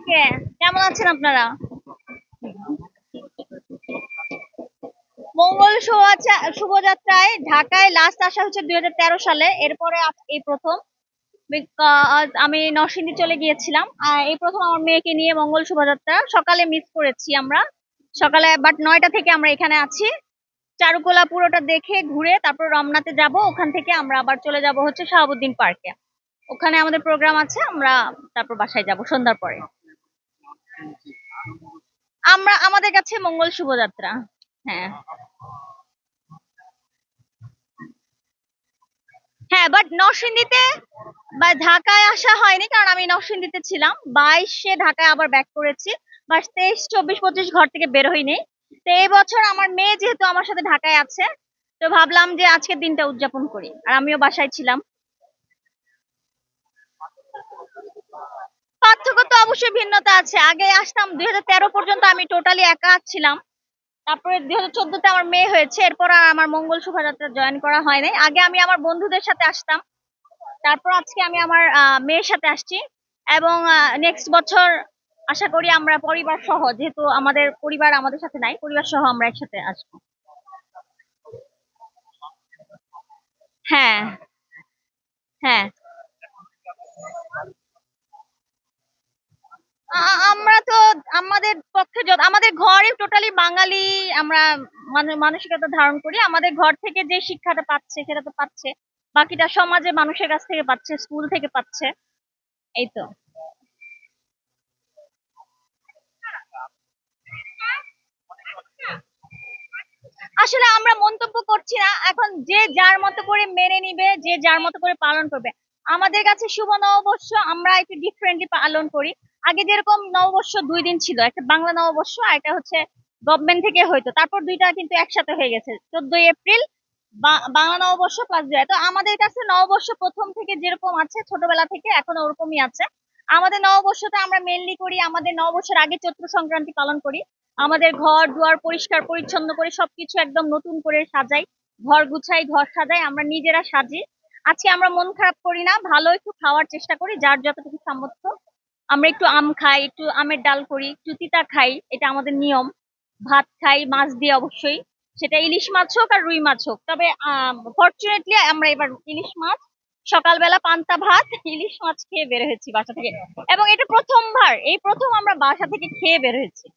কে কেমন আছেন আপনারা? মঙ্গল শোভাযাত্রায় ঢাকায় লাস্ট আসা হচ্ছে 2013 সালে। এরপরে এই প্রথম। আমি নরসিংদী চলে গিয়েছিলাম, আর এই প্রথম আমার মেয়েকে নিয়ে মঙ্গল শোভাযাত্রা। সকালে মিস করেছি আমরা, সকালে বাট 9টা থেকে আমরা এখানে আছি। চারুকলা পুরোটা দেখে ঘুরে তারপর রমনাতে যাব, ওখান থেকে আমরা আবার চলে যাব হচ্ছে শাহাবুদ্দিন পার্কে। ওখানে আমাদের প্রোগ্রাম আছে, আমরা তারপর বাসায় যাব সন্ধ্যার পরে। আমাদের কাছে মঙ্গল শোভাযাত্রা। হ্যাঁ, হ্যাঁ, বাট নরসিংদীতে বা ঢাকায় আসা হয়নি, কারণ আমি নরসিংদীতে ছিলাম। 22-এ ঢাকায় আবার ব্যাক করেছি। বাস 23, 24, 25 ঘর থেকে বের হইনি। তো এই বছর আমার মেয়ে যেহেতু আমার সাথে ঢাকায় আছে, তো ভাবলাম যে আজকের দিনটা উদযাপন করি, আর আমিও বাসায় ছিলাম। পার্থক্য তো অবশ্যই ভিন্নতা আছে। আগে আসতাম 2013 পর্যন্ত, আমি টোটালি একা ছিলাম। তারপরে 2014-তে আমার মেয়ে হয়েছে, এরপর আর আমার মঙ্গল শোভাযাত্রা জয়েন করা হয় নাই। আগে আমি আমার বন্ধুদের সাথে আসতাম, তারপর আজকে আমি আমার মেয়ের সাথে আসছি। এবং নেক্সট বছর আশা করি আমরা পরিবার সহ, যেহেতু আমাদের পরিবার আমাদের সাথে নাই, পরিবার সহ আমরা একসাথে আসবো। হ্যাঁ, হ্যাঁ। আমরা তো আমাদের পক্ষে আমাদের ঘরে টোটালি বাঙালি। আমরা মানসিকতা ধারণ করি, আমাদের ঘর থেকে যে শিক্ষাটা পাচ্ছে সেটা তো পাচ্ছে, বাকিটা সমাজে মানুষের কাছ থেকে পাচ্ছে, স্কুল থেকে পাচ্ছে। এই তো। আসলে আমরা মন্তব্য করছি না, এখন যে যার মতো করে মেনে নিবে, যে যার মতো করে পালন করবে। আমাদের কাছে শুভ নববর্ষ আমরা একটু ডিফারেন্টলি পালন করি। আগে যেরকম নববর্ষ 2 দিন ছিল, একটা বাংলা নববর্ষ আর একটা হচ্ছে গভর্নমেন্ট থেকে হয়তো, তারপর দুইটা কিন্তু একসাথে হয়ে গেছে, 14ই এপ্রিল বাংলা নববর্ষ প্লাস জয়া। তো আমাদের কাছে নববর্ষ প্রথম থেকে যেরকম আছে, ছোটবেলা থেকে এখনো ওরকমই আছে। আমাদের নববর্ষটা আমরা মেনলি করি, আমাদের নববর্ষের আগে চৈত্র সংক্রান্তি পালন করি। আমাদের ঘর দুয়ার পরিষ্কার পরিচ্ছন্ন করে সবকিছু একদম নতুন করে সাজাই, ঘর গুছাই, ঘর সাজাই, আমরা নিজেরা সাজি। আজকে আমরা মন খারাপ করি না, ভালো একটু খাওয়ার চেষ্টা করি, যার যতটুকু সামর্থ্য। আমরা একটু আম খাই, একটু আমের ডাল করি, একটু তিতা খাই, এটা আমাদের নিয়ম। ভাত খাই মাছ দিয়ে অবশ্যই, সেটা ইলিশ মাছ হোক আর রুই মাছ হোক। তবে ফরচুনেটলি আমরা এবার ইলিশ মাছ, সকালবেলা পান্তা ভাত ইলিশ মাছ খেয়ে বের হয়েছি বাসা থেকে। এবং এটা প্রথমবার, এই প্রথম আমরা বাসা থেকে খেয়ে বের হয়েছি।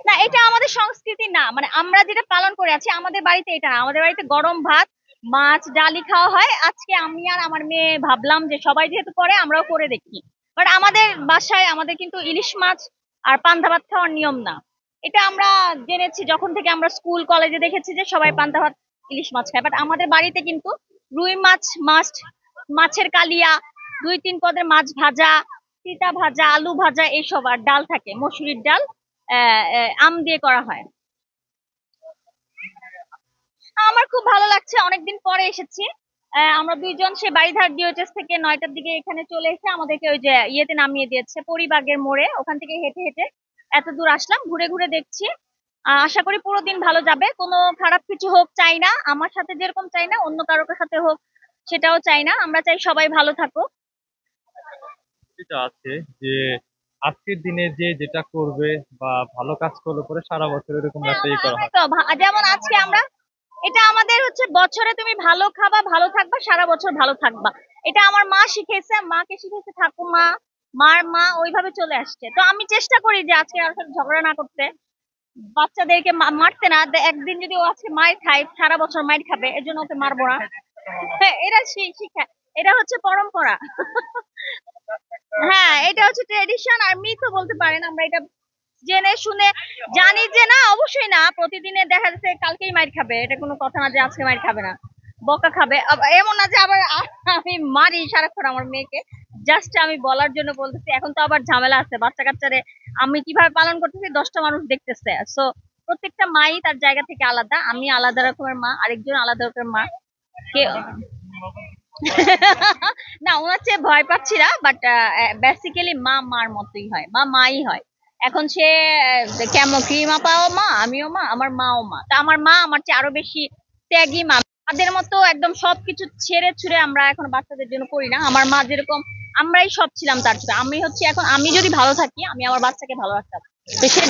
না, এটা আমাদের সংস্কৃতি না, মানে আমরা যেটা পালন করে আছি আমাদের বাড়িতে এটা না। আমাদের বাড়িতে গরম ভাত, মাছ, ডালি খাওয়া হয়। আজকে আমি আর আমার মেয়ে ভাবলাম যে সবাই যেহেতু করে আমরাও করে দেখি। বাট আমাদের বাসায় আমাদের কিন্তু ইলিশ মাছ আর পান্তা ভাত খাওয়ার নিয়ম না। এটা আমরা জেনেছি যখন থেকে আমরা স্কুল কলেজে দেখেছি যে সবাই পান্তা ভাত ইলিশ মাছ খায়, বাট আমাদের বাড়িতে কিন্তু রুই মাছ মাস্ট, মাছের কালিয়া, 2-3 পদের মাছ ভাজা, তিতা ভাজা, আলু ভাজা, এইসব। আর ডাল থাকে, মসুরির ডাল, আম দিয়ে করা হয়। আমার খুব ভালো লাগছে, অনেকদিন পরে এসেছি। আমরা দুইজন সে বাড়িধার ডিওএইচএস থেকে 9টার দিকে এখানে চলে এসে আমাদেরকে ওই যে ইয়েতে নামিয়ে দিয়েছে, পরিবাগের মোড়ে। ওখান থেকে হেঁটে হেঁটে এত দূর আসলাম, ঘুরে ঘুরে দেখছি। আশা করি পুরো দিন ভালো যাবে, কোনো খারাপ কিছু হোক চাই না, আমার সাথে যেরকম চাই না অন্য কারোর সাথে হোক, সেটাও চাই না। আমরা চাই সবাই ভালো থাকুক। যেটা আছে যে আজকের দিনে যে যেটা করবে বা ভালো কাজ করলে পরে সারা বছর এরকম হ্যাঁ, একটা ই করা হয়। তো যেমন আজকে আমরা, এটা আমাদের হচ্ছে বছরে তুমি ভালো খাবা, ভালো থাকবা, সারা বছর ভালো থাকবা। এটা আমার মা শিখেছে, মাকে শিখেছে ঠাকুমা, মার মা, ওইভাবে চলে আসছে। তো আমি চেষ্টা করি যে আজকে আর সাথে ঝগড়া না করতে, বাচ্চাদেরকে মারতে না। একদিন যদি ও আজকে মার খায়, সারা বছর মার খাবে, এর জন্য ওকে মারবো না। হ্যাঁ, এটা শিক্ষা, এটা হচ্ছে পরম্পরা। হ্যাঁ, এটা হচ্ছে ট্রেডিশন আর মিথও বলতে পারেন। আমরা এটা জেনে শুনে জানি যে না, অবশ্যই না, প্রতিদিনে দেখা যাচ্ছে কালকেই মাইর খাবে, এটা কোনো কথা না যে আজকে মাইর খাবে না, বকা খাবে। এমন না যে আবার আমি মারি সারাক্ষণ আমার মেয়েকে, জাস্ট আমি বলার জন্য বলতেছি। এখন তো আবার ঝামেলা আছে, বাচ্চা কাচ্চারে আমি কিভাবে পালন করতেছি 10টা মানুষ দেখতেছে। সো প্রত্যেকটা মাই তার জায়গা থেকে আলাদা, আমি আলাদা রকমের মা, আরেকজন আলাদা রকমের মা। কে না, ওনার চেয়ে ভয় পাচ্ছি না, বাট বেসিক্যালি মা মার মতোই হয়, মা মাই হয়। এখন সে কেমন ক্রিম আপাও মা, আমিও মা, আমার মাও মা। তা আমার মা আমার চেয়ে আরো বেশি ত্যাগী মা। তাদের মতো একদম সবকিছু ছেড়ে ছুড়ে আমরা এখন বাচ্চাদের জন্য করি না। আমার মা যেরকম, আমরাই সব ছিলাম তার ছোট। আমি হচ্ছে এখন, আমি যদি ভালো থাকি আমি আমার বাচ্চাকে ভালো রাখতে হবে। তো সে